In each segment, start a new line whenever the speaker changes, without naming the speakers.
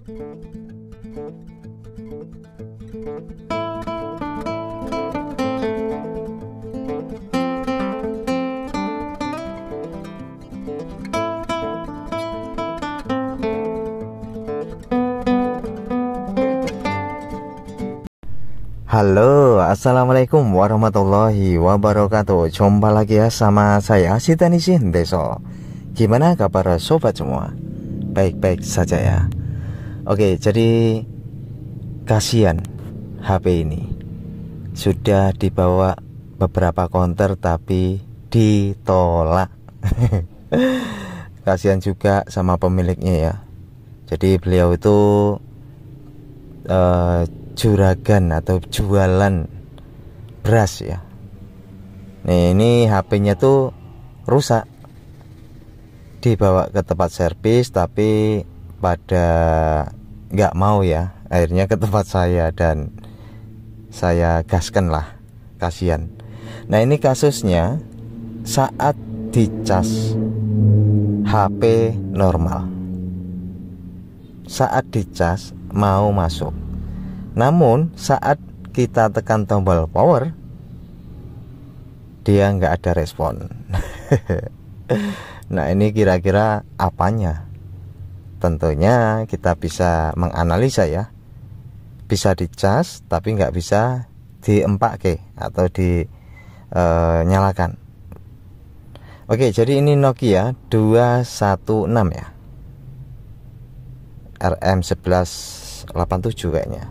Halo, assalamualaikum warahmatullahi wabarakatuh. Jumpa lagi ya sama saya si Tanisin Deso. Gimana kabar sobat semua? Baik-baik saja ya. Oke, jadi kasihan HP ini sudah dibawa beberapa konter tapi ditolak. Kasihan juga sama pemiliknya ya. Jadi beliau itu juragan atau jualan beras ya. Nih, ini HP-nya tuh rusak, dibawa ke tempat servis tapi pada nggak mau ya, akhirnya ke tempat saya dan saya gaskan lah, kasihan. Nah, ini kasusnya saat dicas HP normal, saat dicas mau masuk. Namun saat kita tekan tombol power, dia nggak ada respon. Nah, ini kira-kira apanya? Tentunya kita bisa menganalisa ya. Bisa dicas tapi nggak bisa diempake atau dinyalakan. Oke, jadi ini Nokia 216 ya, RM1187 kayaknya.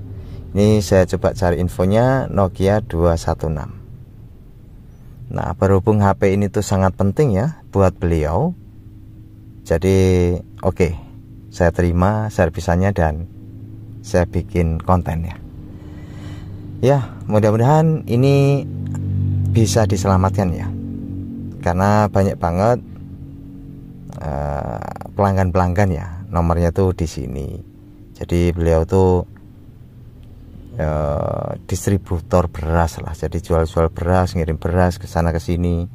Ini saya coba cari infonya, Nokia 216. Nah, berhubung HP ini tuh sangat penting ya buat beliau, jadi oke, saya terima servisannya dan saya bikin konten ya. Ya, mudah-mudahan ini bisa diselamatkan ya, karena banyak banget pelanggan-pelanggan ya, nomornya tuh di sini. Jadi beliau tuh distributor beras lah, jadi jual-jual beras, ngirim beras ke sana ke sini.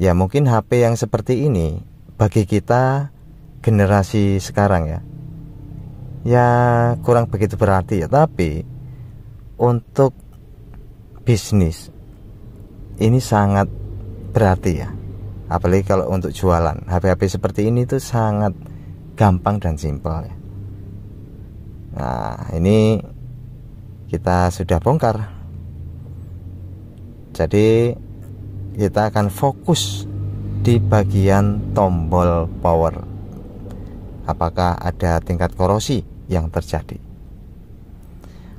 Ya, mungkin HP yang seperti ini bagi kita generasi sekarang ya kurang begitu berarti ya, tapi untuk bisnis ini sangat berarti ya. Apalagi kalau untuk jualan, HP-HP seperti ini tuh sangat gampang dan simpel ya. Nah, ini kita sudah bongkar. Jadi kita akan fokus di bagian tombol power. Apakah ada tingkat korosi yang terjadi?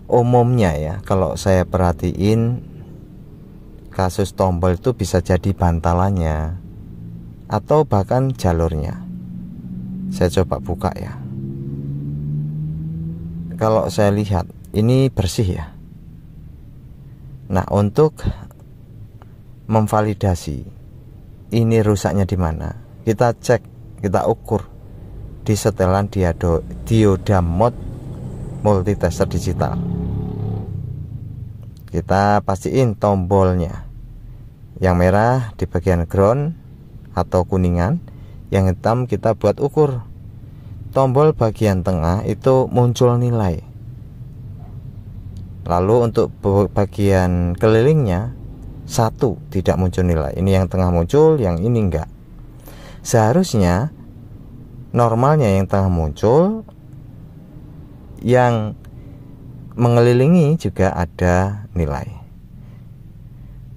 Umumnya ya, kalau saya perhatiin kasus tombol itu bisa jadi bantalannya atau bahkan jalurnya. Saya coba buka ya. Kalau saya lihat ini bersih ya. Nah, untuk memvalidasi ini rusaknya di mana, kita cek, kita ukur di setelan dioda mode multitester digital. Kita pastiin tombolnya yang merah di bagian ground atau kuningan, yang hitam kita buat ukur. Tombol bagian tengah itu muncul nilai. Lalu untuk bagian kelilingnya 1 tidak muncul nilai. Ini yang tengah muncul, yang ini enggak. Seharusnya normalnya yang tengah muncul, yang mengelilingi juga ada nilai.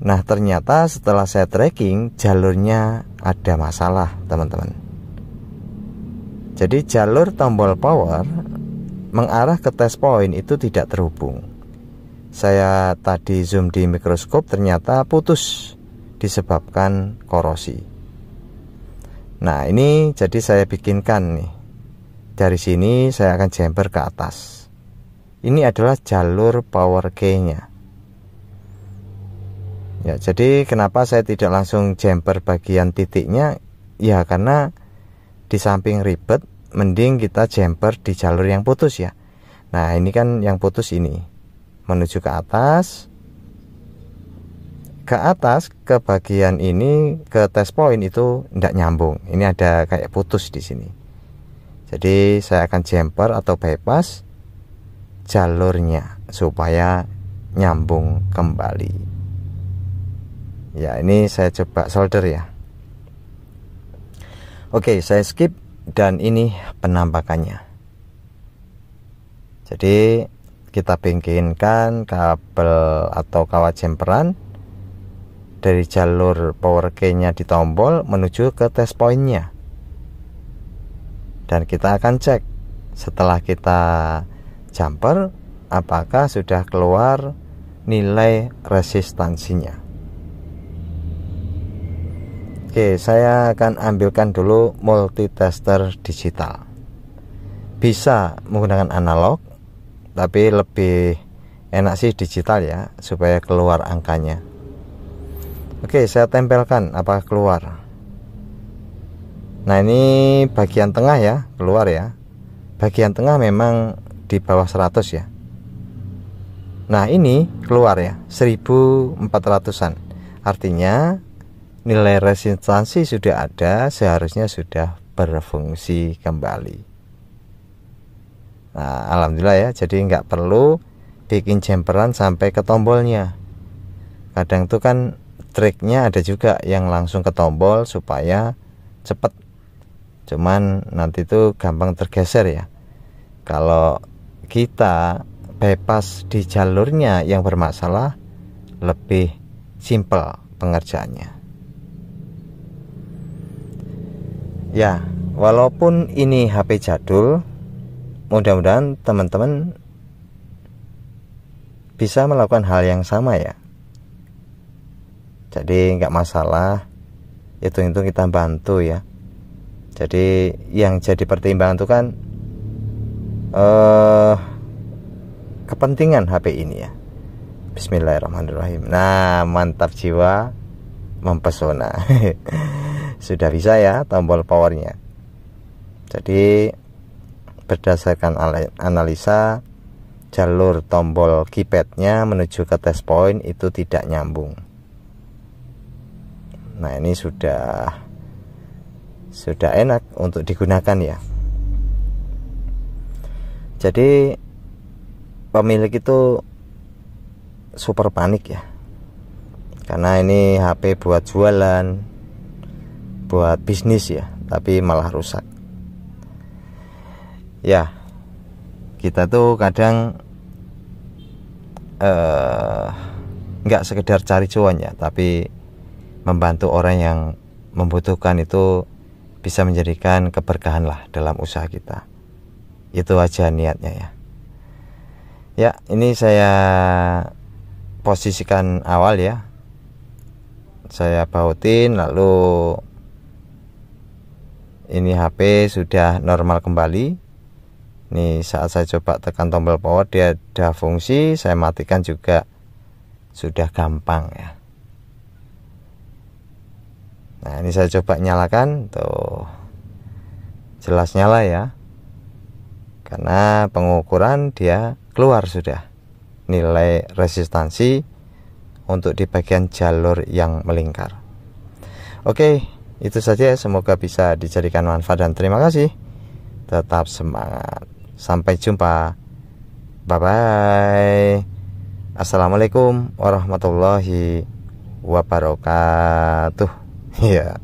Nah, ternyata setelah saya tracking, jalurnya ada masalah, teman-teman. Jadi jalur tombol power mengarah ke test point itu tidak terhubung. Saya tadi zoom di mikroskop, ternyata putus disebabkan korosi. Nah, ini jadi saya bikinkan nih. Dari sini saya akan jumper ke atas. Ini adalah jalur power key-nya. Ya, jadi kenapa saya tidak langsung jumper bagian titiknya? Ya, karena di samping ribet, mending kita jumper di jalur yang putus ya. Nah, ini kan yang putus ini menuju ke atas, ke bagian ini, ke test point itu tidak nyambung. Ini ada kayak putus di sini. Jadi saya akan jumper atau bypass jalurnya supaya nyambung kembali. Ya, ini saya coba solder ya. Oke, saya skip dan ini penampakannya. Jadi kita bingkingkan kabel atau kawat jumperan dari jalur power key-nya di tombol menuju ke test point-nya. Dan kita akan cek setelah kita jumper apakah sudah keluar nilai resistansinya. Oke, saya akan ambilkan dulu multitester digital. Bisa menggunakan analog, tapi lebih enak sih digital ya, supaya keluar angkanya. Oke, saya tempelkan apakah keluar. Nah, ini bagian tengah ya, keluar ya. Bagian tengah memang di bawah 100 ya. Nah, ini keluar ya, 1400-an. Artinya nilai resistansi sudah ada, seharusnya sudah berfungsi kembali. Nah, alhamdulillah ya, jadi nggak perlu bikin jumperan sampai ke tombolnya. Kadang tuh kan triknya ada juga yang langsung ke tombol supaya cepet, cuman nanti tuh gampang tergeser ya. Kalau kita bypass di jalurnya yang bermasalah, lebih simple pengerjaannya. Ya, walaupun ini HP jadul, mudah-mudahan teman-teman bisa melakukan hal yang sama ya. Jadi nggak masalah, hitung-hitung kita bantu ya. Jadi yang jadi pertimbangan itu kan kepentingan HP ini ya. Bismillahirrahmanirrahim. Nah, mantap jiwa, mempesona. Sudah bisa ya tombol powernya. Jadi berdasarkan analisa, jalur tombol keypadnya menuju ke test point itu tidak nyambung. Nah, ini sudah enak untuk digunakan ya. Jadi pemilik itu super panik ya, karena ini HP buat jualan, buat bisnis ya, tapi malah rusak. Ya, kita tuh kadang nggak sekedar cari cuan ya, tapi membantu orang yang membutuhkan itu bisa menjadikan keberkahan lah dalam usaha kita. Itu aja niatnya ya. Ya, ini saya posisikan awal ya. Saya bautin, lalu ini HP sudah normal kembali. Nih, saat saya coba tekan tombol power, dia ada fungsi. Saya matikan juga sudah gampang ya. Nah, ini saya coba nyalakan, tuh jelas nyala ya, karena pengukuran dia keluar sudah nilai resistansi untuk di bagian jalur yang melingkar. Oke, itu saja, semoga bisa dijadikan manfaat dan terima kasih. Tetap semangat, sampai jumpa, bye bye. Assalamualaikum warahmatullahi wabarakatuh. Ya.